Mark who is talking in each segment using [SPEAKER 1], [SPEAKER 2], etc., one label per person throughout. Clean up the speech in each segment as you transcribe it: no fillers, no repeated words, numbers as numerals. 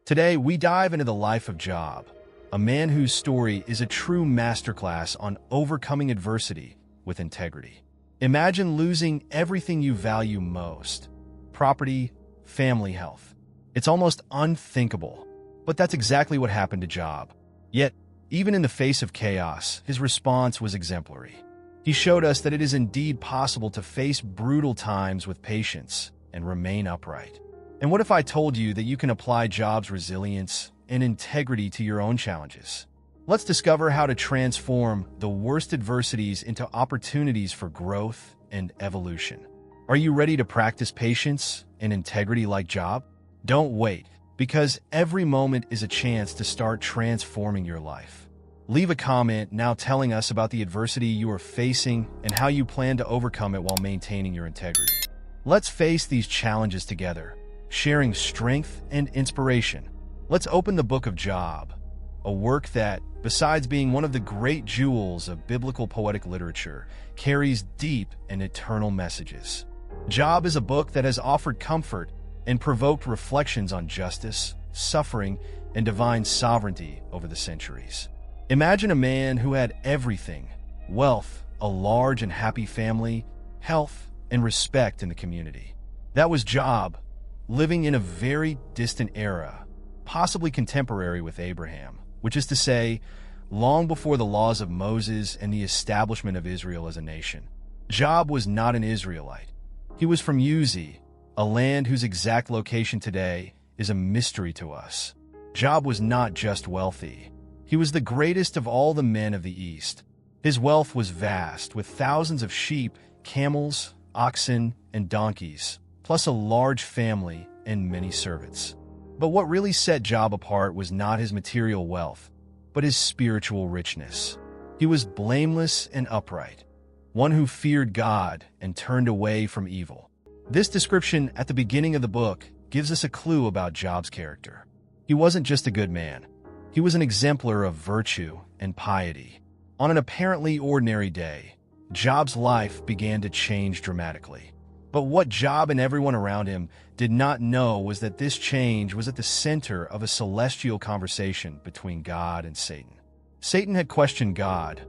[SPEAKER 1] Today, we dive into the life of Job, a man whose story is a true masterclass on overcoming adversity with integrity. Imagine losing everything you value most: property, family, health. It's almost unthinkable, but that's exactly what happened to Job. Yet, even in the face of chaos, his response was exemplary. He showed us that it is indeed possible to face brutal times with patience and remain upright. And what if I told you that you can apply Job's resilience and integrity to your own challenges? Let's discover how to transform the worst adversities into opportunities for growth and evolution. Are you ready to practice patience and integrity like Job? Don't wait, because every moment is a chance to start transforming your life. Leave a comment now telling us about the adversity you are facing and how you plan to overcome it while maintaining your integrity. Let's face these challenges together, sharing strength and inspiration. Let's open the book of Job, a work that, besides being one of the great jewels of biblical poetic literature, carries deep and eternal messages. Job is a book that has offered comfort and provoked reflections on justice, suffering, and divine sovereignty over the centuries. Imagine a man who had everything: wealth, a large and happy family, health, and respect in the community. That was Job, living in a very distant era, possibly contemporary with Abraham, which is to say, long before the laws of Moses and the establishment of Israel as a nation. Job was not an Israelite. He was from Uzi, a land whose exact location today is a mystery to us. Job was not just wealthy. He was the greatest of all the men of the East. His wealth was vast, with thousands of sheep, camels, oxen, and donkeys, plus a large family and many servants. But what really set Job apart was not his material wealth, but his spiritual richness. He was blameless and upright, one who feared God and turned away from evil. This description at the beginning of the book gives us a clue about Job's character. He wasn't just a good man. He was an exemplar of virtue and piety. On an apparently ordinary day, Job's life began to change dramatically. But what Job and everyone around him did not know was that this change was at the center of a celestial conversation between God and Satan. Satan had questioned God,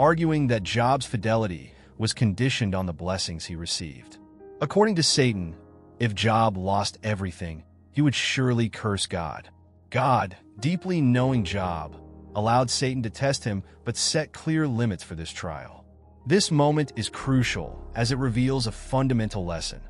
[SPEAKER 1] arguing that Job's fidelity was conditioned on the blessings he received. According to Satan, if Job lost everything, he would surely curse God. God, deeply knowing Job, allowed Satan to test him but set clear limits for this trial. This moment is crucial as it reveals a fundamental lesson.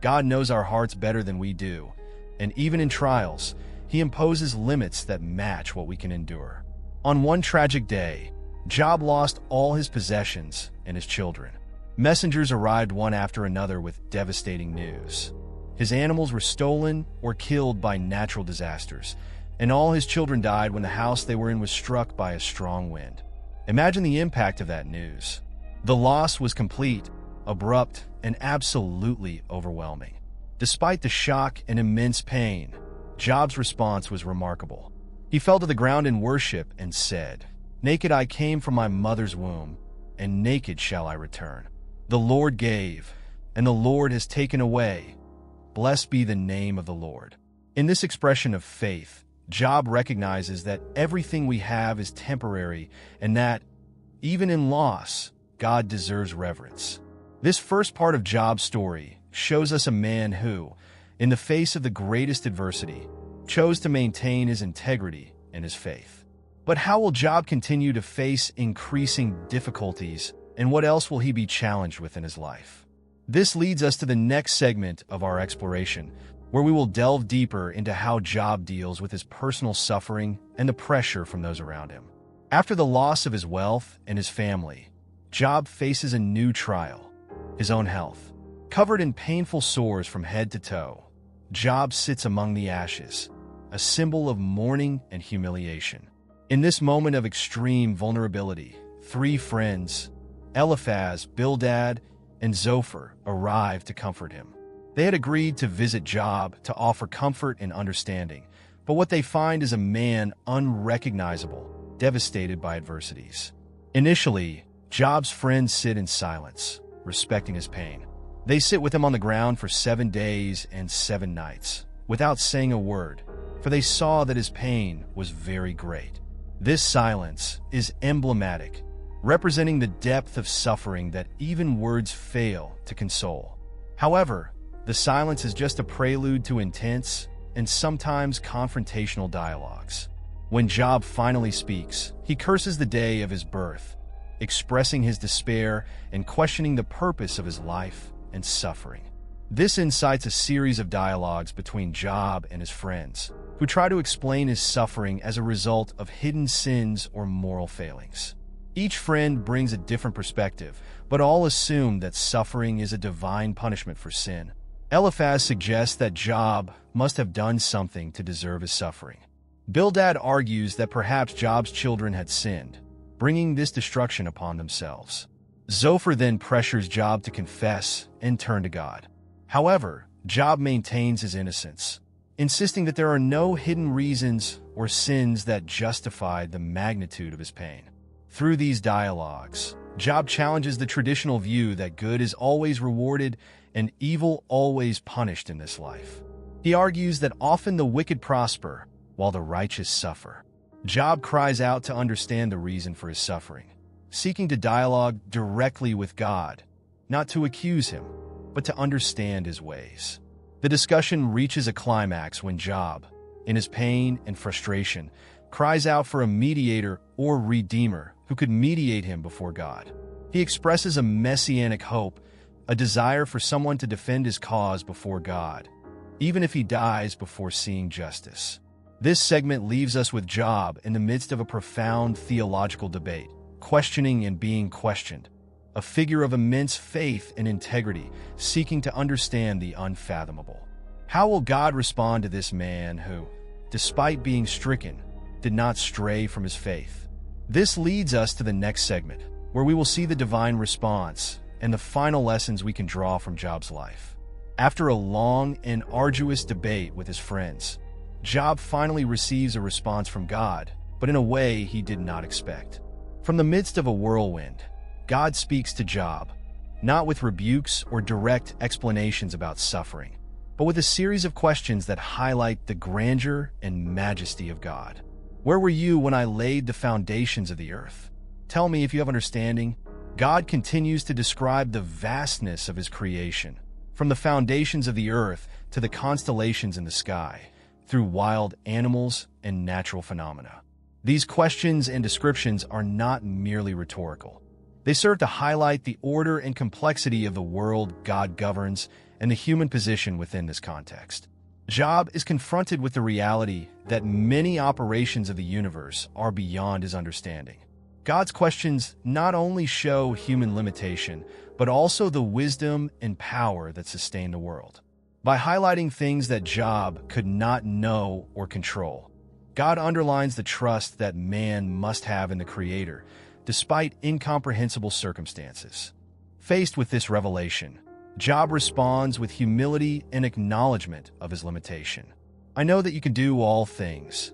[SPEAKER 1] God knows our hearts better than we do, and even in trials, he imposes limits that match what we can endure. On one tragic day, Job lost all his possessions and his children. Messengers arrived one after another with devastating news. His animals were stolen or killed by natural disasters, and all his children died when the house they were in was struck by a strong wind. Imagine the impact of that news. The loss was complete, abrupt, and absolutely overwhelming. Despite the shock and immense pain, Job's response was remarkable. He fell to the ground in worship and said, "Naked I came from my mother's womb, and naked shall I return. The Lord gave, and the Lord has taken away. Blessed be the name of the Lord." In this expression of faith, Job recognizes that everything we have is temporary and that, even in loss, God deserves reverence. This first part of Job's story shows us a man who, in the face of the greatest adversity, chose to maintain his integrity and his faith. But how will Job continue to face increasing difficulties, and what else will he be challenged with in his life? This leads us to the next segment of our exploration, where we will delve deeper into how Job deals with his personal suffering and the pressure from those around him. After the loss of his wealth and his family, Job faces a new trial: his own health. Covered in painful sores from head to toe, Job sits among the ashes, a symbol of mourning and humiliation. In this moment of extreme vulnerability, 3 friends, Eliphaz, Bildad, and Zophar, arrived to comfort him. They had agreed to visit Job to offer comfort and understanding, but what they find is a man unrecognizable, devastated by adversities. Initially, Job's friends sit in silence, respecting his pain. They sit with him on the ground for 7 days and 7 nights, without saying a word, for they saw that his pain was very great. This silence is emblematic, representing the depth of suffering that even words fail to console. However, the silence is just a prelude to intense and sometimes confrontational dialogues. When Job finally speaks, he curses the day of his birth, expressing his despair and questioning the purpose of his life and suffering. This incites a series of dialogues between Job and his friends, who try to explain his suffering as a result of hidden sins or moral failings. Each friend brings a different perspective, but all assume that suffering is a divine punishment for sin. Eliphaz suggests that Job must have done something to deserve his suffering. Bildad argues that perhaps Job's children had sinned, bringing this destruction upon themselves. Zophar then pressures Job to confess and turn to God. However, Job maintains his innocence, insisting that there are no hidden reasons or sins that justify the magnitude of his pain. Through these dialogues, Job challenges the traditional view that good is always rewarded and evil always punished in this life. He argues that often the wicked prosper while the righteous suffer. Job cries out to understand the reason for his suffering, seeking to dialogue directly with God, not to accuse him, but to understand his ways. The discussion reaches a climax when Job, in his pain and frustration, cries out for a mediator or redeemer who could mediate him before God. He expresses a messianic hope, a desire for someone to defend his cause before God, even if he dies before seeing justice. This segment leaves us with Job in the midst of a profound theological debate, questioning and being questioned, a figure of immense faith and integrity, seeking to understand the unfathomable. How will God respond to this man who, despite being stricken, did not stray from his faith? This leads us to the next segment, where we will see the divine response and the final lessons we can draw from Job's life. After a long and arduous debate with his friends, Job finally receives a response from God, but in a way he did not expect. From the midst of a whirlwind, God speaks to Job, not with rebukes or direct explanations about suffering, but with a series of questions that highlight the grandeur and majesty of God. Where were you when I laid the foundations of the earth? Tell me if you have understanding. God continues to describe the vastness of his creation, from the foundations of the earth to the constellations in the sky, through wild animals and natural phenomena. These questions and descriptions are not merely rhetorical. They serve to highlight the order and complexity of the world God governs and the human position within this context. Job is confronted with the reality that many operations of the universe are beyond his understanding. God's questions not only show human limitation, but also the wisdom and power that sustain the world. By highlighting things that Job could not know or control, God underlines the trust that man must have in the Creator, despite incomprehensible circumstances. Faced with this revelation, Job responds with humility and acknowledgement of his limitation. I know that you can do all things.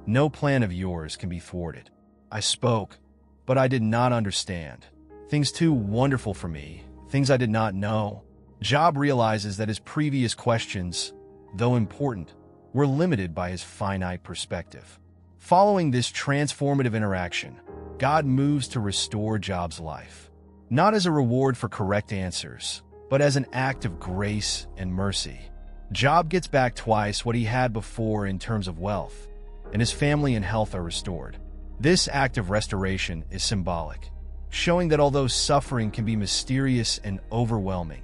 [SPEAKER 1] No plan of yours can be thwarted. I spoke, but I did not understand. Things too wonderful for me, things I did not know. Job realizes that his previous questions, though important, were limited by his finite perspective. Following this transformative interaction, God moves to restore Job's life, not as a reward for correct answers, but as an act of grace and mercy. Job gets back twice what he had before in terms of wealth, and his family and health are restored. This act of restoration is symbolic, showing that although suffering can be mysterious and overwhelming,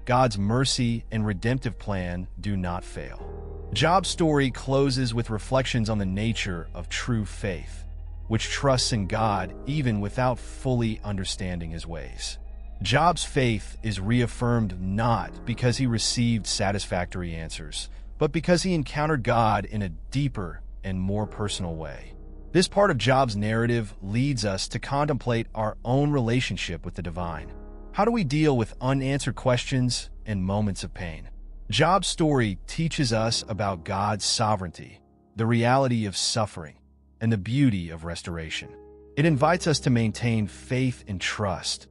[SPEAKER 1] God's mercy and redemptive plan do not fail. Job's story closes with reflections on the nature of true faith, which trusts in God even without fully understanding his ways. Job's faith is reaffirmed not because he received satisfactory answers, but because he encountered God in a deeper and more personal way. This part of Job's narrative leads us to contemplate our own relationship with the divine. How do we deal with unanswered questions and moments of pain? Job's story teaches us about God's sovereignty, the reality of suffering, and the beauty of restoration. It invites us to maintain faith and trust,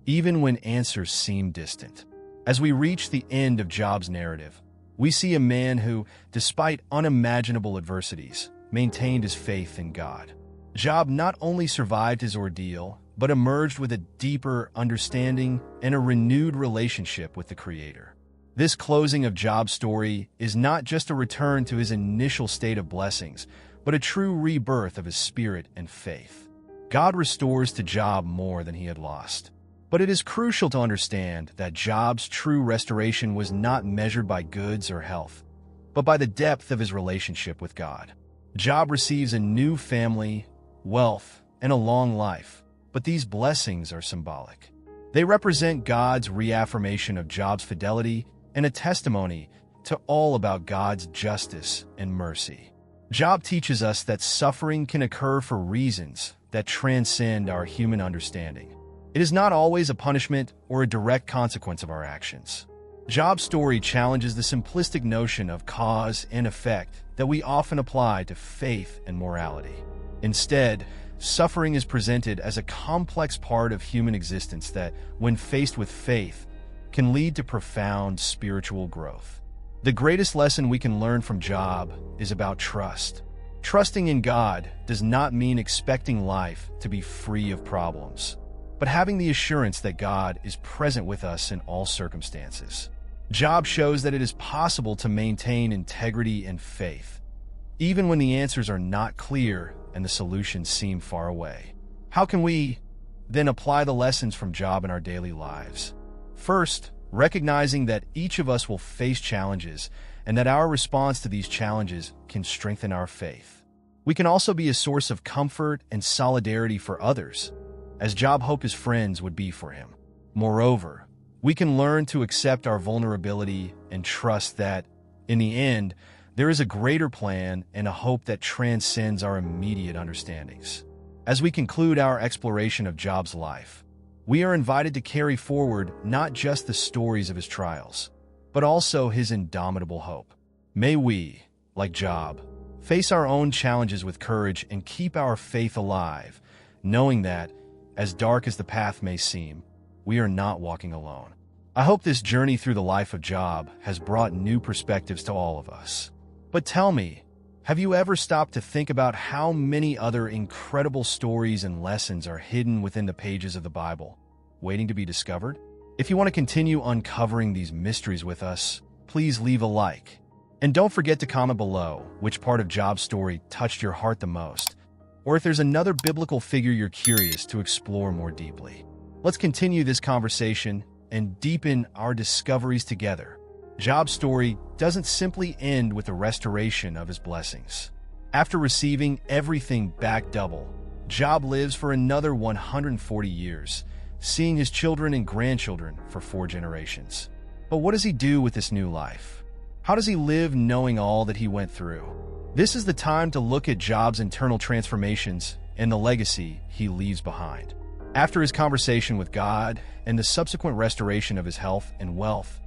[SPEAKER 1] even when answers seem distant. As we reach the end of Job's narrative, We see a man who, despite unimaginable adversities, maintained his faith in God. Job not only survived his ordeal, but emerged with a deeper understanding and a renewed relationship with the Creator. This closing of Job's story is not just a return to his initial state of blessings, but a true rebirth of his spirit and faith. God restores to Job more than he had lost. But it is crucial to understand that Job's true restoration was not measured by goods or health, but by the depth of his relationship with God. Job receives a new family, wealth, and a long life, but these blessings are symbolic. They represent God's reaffirmation of Job's fidelity and a testimony to all about God's justice and mercy. Job teaches us that suffering can occur for reasons that transcend our human understanding. It is not always a punishment or a direct consequence of our actions. Job's story challenges the simplistic notion of cause and effect that we often apply to faith and morality. Instead, suffering is presented as a complex part of human existence that, when faced with faith, can lead to profound spiritual growth. The greatest lesson we can learn from Job is about trust. Trusting in God does not mean expecting life to be free of problems, but having the assurance that God is present with us in all circumstances. Job shows that it is possible to maintain integrity and faith, even when the answers are not clear and the solutions seem far away. How can we then apply the lessons from Job in our daily lives? First, recognizing that each of us will face challenges and that our response to these challenges can strengthen our faith. We can also be a source of comfort and solidarity for others, as Job hoped his friends would be for him. Moreover, we can learn to accept our vulnerability and trust that, in the end, there is a greater plan and a hope that transcends our immediate understandings. As we conclude our exploration of Job's life, we are invited to carry forward not just the stories of his trials, but also his indomitable hope. May we, like Job, face our own challenges with courage and keep our faith alive, knowing that, as dark as the path may seem, we are not walking alone. I hope this journey through the life of Job has brought new perspectives to all of us. But tell me, have you ever stopped to think about how many other incredible stories and lessons are hidden within the pages of the Bible, waiting to be discovered? If you want to continue uncovering these mysteries with us, please leave a like. And don't forget to comment below which part of Job's story touched your heart the most, or if there's another biblical figure you're curious to explore more deeply. Let's continue this conversation and deepen our discoveries together. Job's story doesn't simply end with the restoration of his blessings. After receiving everything back double, Job lives for another 140 years, seeing his children and grandchildren for 4 generations. But what does he do with this new life? How does he live knowing all that he went through? This is the time to look at Job's internal transformations and the legacy he leaves behind. After his conversation with God and the subsequent restoration of his health and wealth,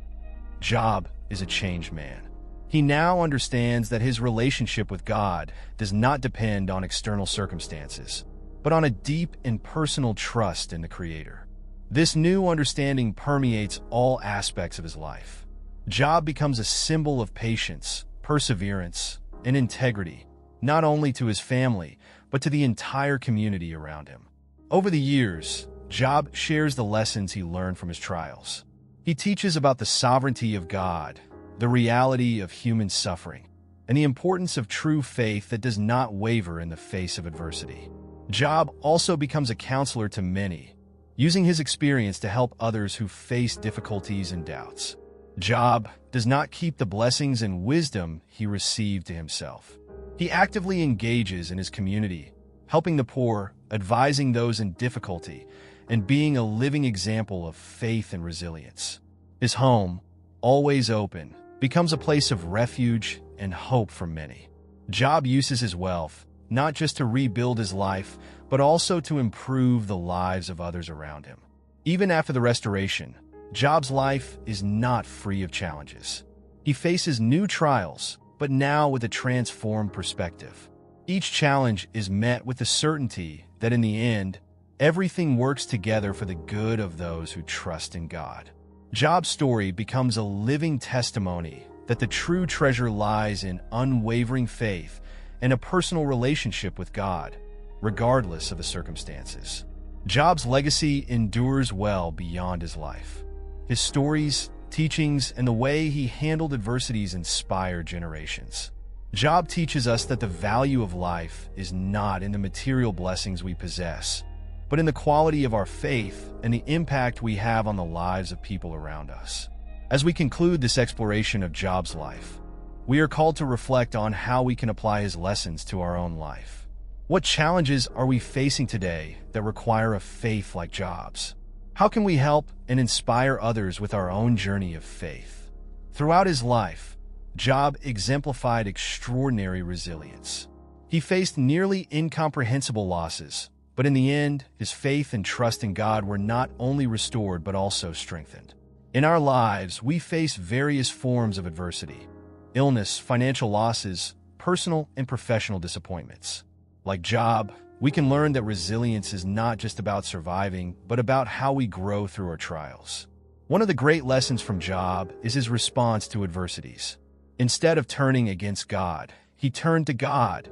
[SPEAKER 1] Job is a changed man. He now understands that his relationship with God does not depend on external circumstances, but on a deep and personal trust in the Creator. This new understanding permeates all aspects of his life. Job becomes a symbol of patience, perseverance, and integrity, not only to his family, but to the entire community around him. Over the years, Job shares the lessons he learned from his trials. He teaches about the sovereignty of God, the reality of human suffering, and the importance of true faith that does not waver in the face of adversity. Job also becomes a counselor to many, using his experience to help others who face difficulties and doubts. Job does not keep the blessings and wisdom he received to himself. He actively engages in his community, helping the poor, advising those in difficulty, and being a living example of faith and resilience. His home, always open, becomes a place of refuge and hope for many. Job uses his wealth not just to rebuild his life, but also to improve the lives of others around him. Even after the restoration, Job's life is not free of challenges. He faces new trials, but now with a transformed perspective. Each challenge is met with the certainty that in the end, everything works together for the good of those who trust in God. Job's story becomes a living testimony that the true treasure lies in unwavering faith and a personal relationship with God, regardless of the circumstances. Job's legacy endures well beyond his life. His stories, teachings, and the way he handled adversities inspire generations. Job teaches us that the value of life is not in the material blessings we possess, but in the quality of our faith and the impact we have on the lives of people around us. As we conclude this exploration of Job's life, we are called to reflect on how we can apply his lessons to our own life. What challenges are we facing today that require a faith like Job's? How can we help and inspire others with our own journey of faith? Throughout his life, Job exemplified extraordinary resilience. He faced nearly incomprehensible losses, but in the end, his faith and trust in God were not only restored but also strengthened. In our lives, we face various forms of adversity: illness, financial losses, personal and professional disappointments. Like Job, we can learn that resilience is not just about surviving, but about how we grow through our trials. One of the great lessons from Job is his response to adversities. Instead of turning against God, he turned to God,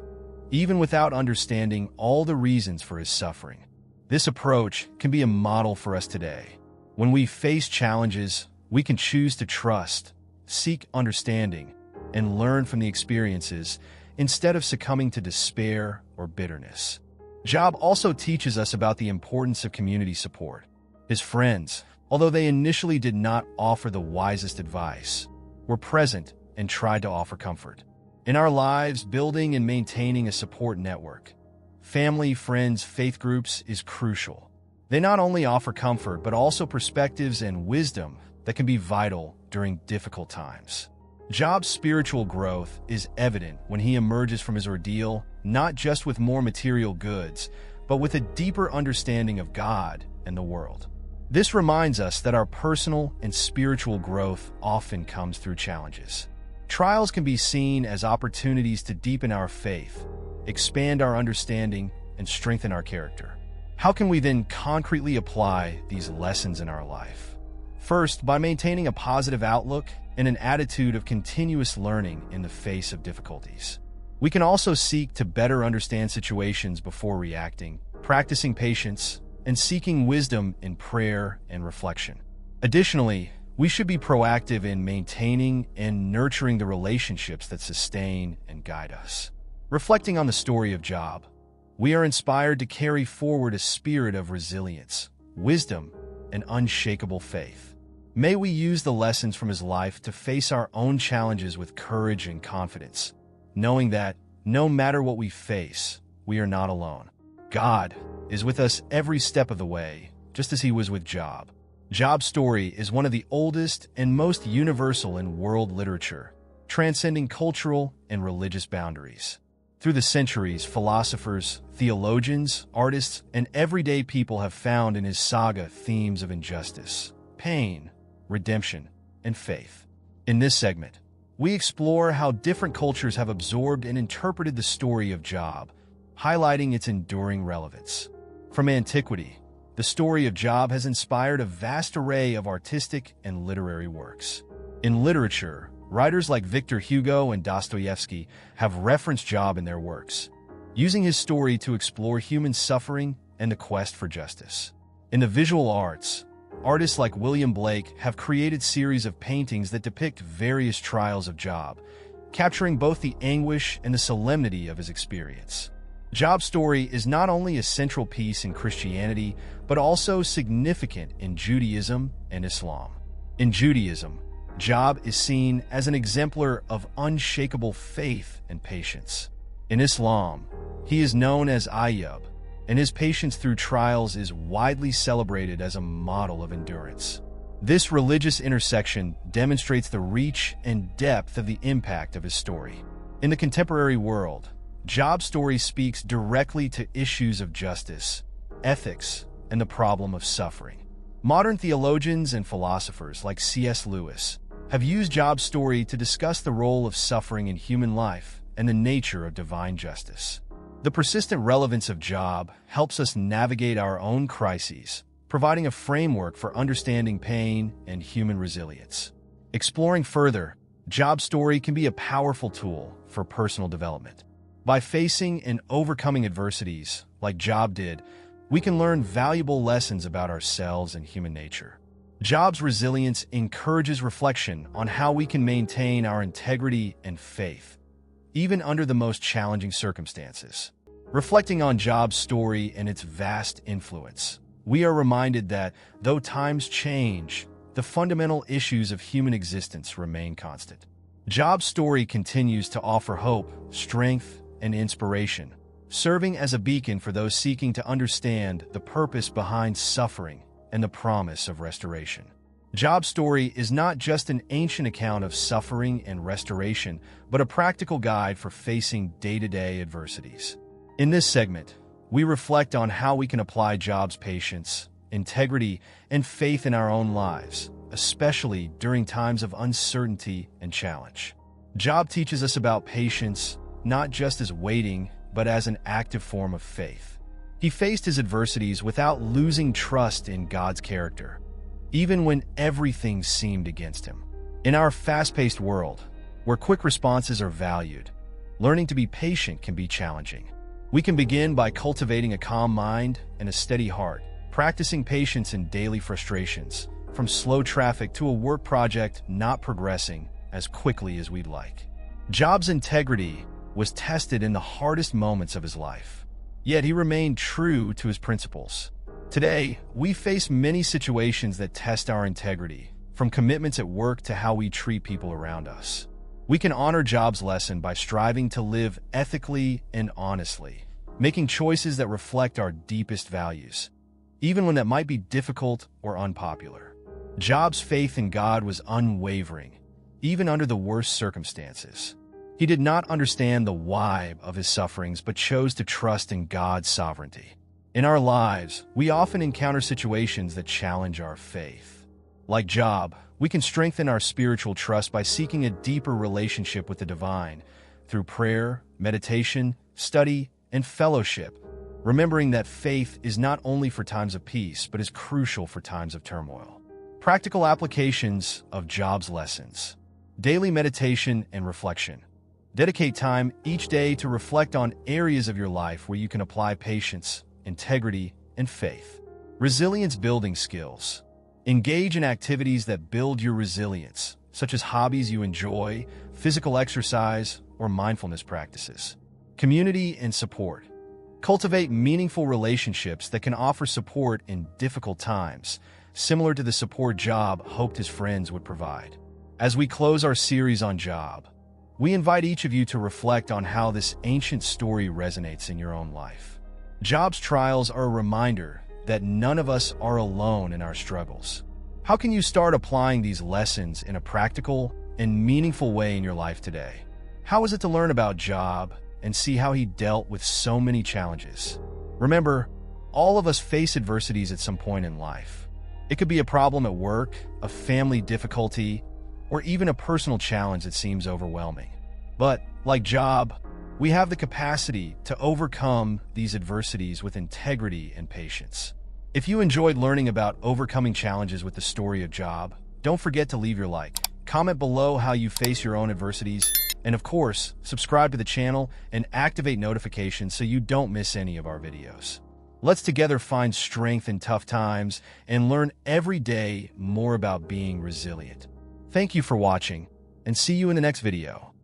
[SPEAKER 1] even without understanding all the reasons for his suffering. This approach can be a model for us today. When we face challenges, we can choose to trust, seek understanding, and learn from the experiences instead of succumbing to despair or bitterness. Job also teaches us about the importance of community support. His friends, although they initially did not offer the wisest advice, were present and tried to offer comfort. In our lives, building and maintaining a support network, family, friends, faith groups is crucial. They not only offer comfort, but also perspectives and wisdom that can be vital during difficult times. Job's spiritual growth is evident when he emerges from his ordeal, not just with more material goods, but with a deeper understanding of God and the world. This reminds us that our personal and spiritual growth often comes through challenges. Trials can be seen as opportunities to deepen our faith, expand our understanding, and strengthen our character. How can we then concretely apply these lessons in our life? First, by maintaining a positive outlook and an attitude of continuous learning in the face of difficulties. We can also seek to better understand situations before reacting, practicing patience, and seeking wisdom in prayer and reflection. Additionally, we should be proactive in maintaining and nurturing the relationships that sustain and guide us. Reflecting on the story of Job, we are inspired to carry forward a spirit of resilience, wisdom, and unshakable faith. May we use the lessons from his life to face our own challenges with courage and confidence, knowing that no matter what we face, we are not alone. God is with us every step of the way, just as he was with Job. Job's story is one of the oldest and most universal in world literature, transcending cultural and religious boundaries. Through the centuries, philosophers, theologians, artists, and everyday people have found in his saga themes of injustice, pain, redemption, and faith. In this segment, we explore how different cultures have absorbed and interpreted the story of Job, highlighting its enduring relevance. From antiquity, the story of Job has inspired a vast array of artistic and literary works. In literature, writers like Victor Hugo and Dostoevsky have referenced Job in their works, using his story to explore human suffering and the quest for justice. In the visual arts, artists like William Blake have created series of paintings that depict various trials of Job, capturing both the anguish and the solemnity of his experience. Job's story is not only a central piece in Christianity, but also significant in Judaism and Islam. In Judaism, Job is seen as an exemplar of unshakable faith and patience. In Islam, he is known as Ayyub, and his patience through trials is widely celebrated as a model of endurance. This religious intersection demonstrates the reach and depth of the impact of his story. In the contemporary world, Job's story speaks directly to issues of justice, ethics, and the problem of suffering. Modern theologians and philosophers like C.S. Lewis have used Job's story to discuss the role of suffering in human life and the nature of divine justice. The persistent relevance of Job helps us navigate our own crises, providing a framework for understanding pain and human resilience. Exploring further, Job's story can be a powerful tool for personal development. By facing and overcoming adversities, like Job did, we can learn valuable lessons about ourselves and human nature. Job's resilience encourages reflection on how we can maintain our integrity and faith, even under the most challenging circumstances. Reflecting on Job's story and its vast influence, we are reminded that, though times change, the fundamental issues of human existence remain constant. Job's story continues to offer hope, strength, and inspiration, serving as a beacon for those seeking to understand the purpose behind suffering and the promise of restoration. Job's story is not just an ancient account of suffering and restoration, but a practical guide for facing day-to-day adversities. In this segment, we reflect on how we can apply Job's patience, integrity, and faith in our own lives, especially during times of uncertainty and challenge. Job teaches us about patience, not just as waiting, but as an active form of faith. He faced his adversities without losing trust in God's character, even when everything seemed against him. In our fast-paced world, where quick responses are valued, learning to be patient can be challenging. We can begin by cultivating a calm mind and a steady heart, practicing patience in daily frustrations, from slow traffic to a work project not progressing as quickly as we'd like. Job's integrity was tested in the hardest moments of his life, yet he remained true to his principles. Today, we face many situations that test our integrity, from commitments at work to how we treat people around us. We can honor Job's lesson by striving to live ethically and honestly, making choices that reflect our deepest values, even when that might be difficult or unpopular. Job's faith in God was unwavering, even under the worst circumstances. He did not understand the why of his sufferings, but chose to trust in God's sovereignty. In our lives, we often encounter situations that challenge our faith. Like Job, we can strengthen our spiritual trust by seeking a deeper relationship with the divine through prayer, meditation, study, and fellowship, remembering that faith is not only for times of peace, but is crucial for times of turmoil. Practical applications of Job's lessons. Daily meditation and reflection. Dedicate time each day to reflect on areas of your life where you can apply patience, integrity, and faith. Resilience building skills. Engage in activities that build your resilience, such as hobbies you enjoy, physical exercise, or mindfulness practices. Community and support. Cultivate meaningful relationships that can offer support in difficult times, similar to the support Job hoped his friends would provide. As we close our series on Job, we invite each of you to reflect on how this ancient story resonates in your own life. Job's trials are a reminder that none of us are alone in our struggles. How can you start applying these lessons in a practical and meaningful way in your life today? How is it to learn about Job and see how he dealt with so many challenges? Remember, all of us face adversities at some point in life. It could be a problem at work, a family difficulty, or even a personal challenge that seems overwhelming. But, like Job, we have the capacity to overcome these adversities with integrity and patience. If you enjoyed learning about overcoming challenges with the story of Job, don't forget to leave your like, comment below how you face your own adversities, and of course, subscribe to the channel and activate notifications so you don't miss any of our videos. Let's together find strength in tough times and learn every day more about being resilient. Thank you for watching, and see you in the next video.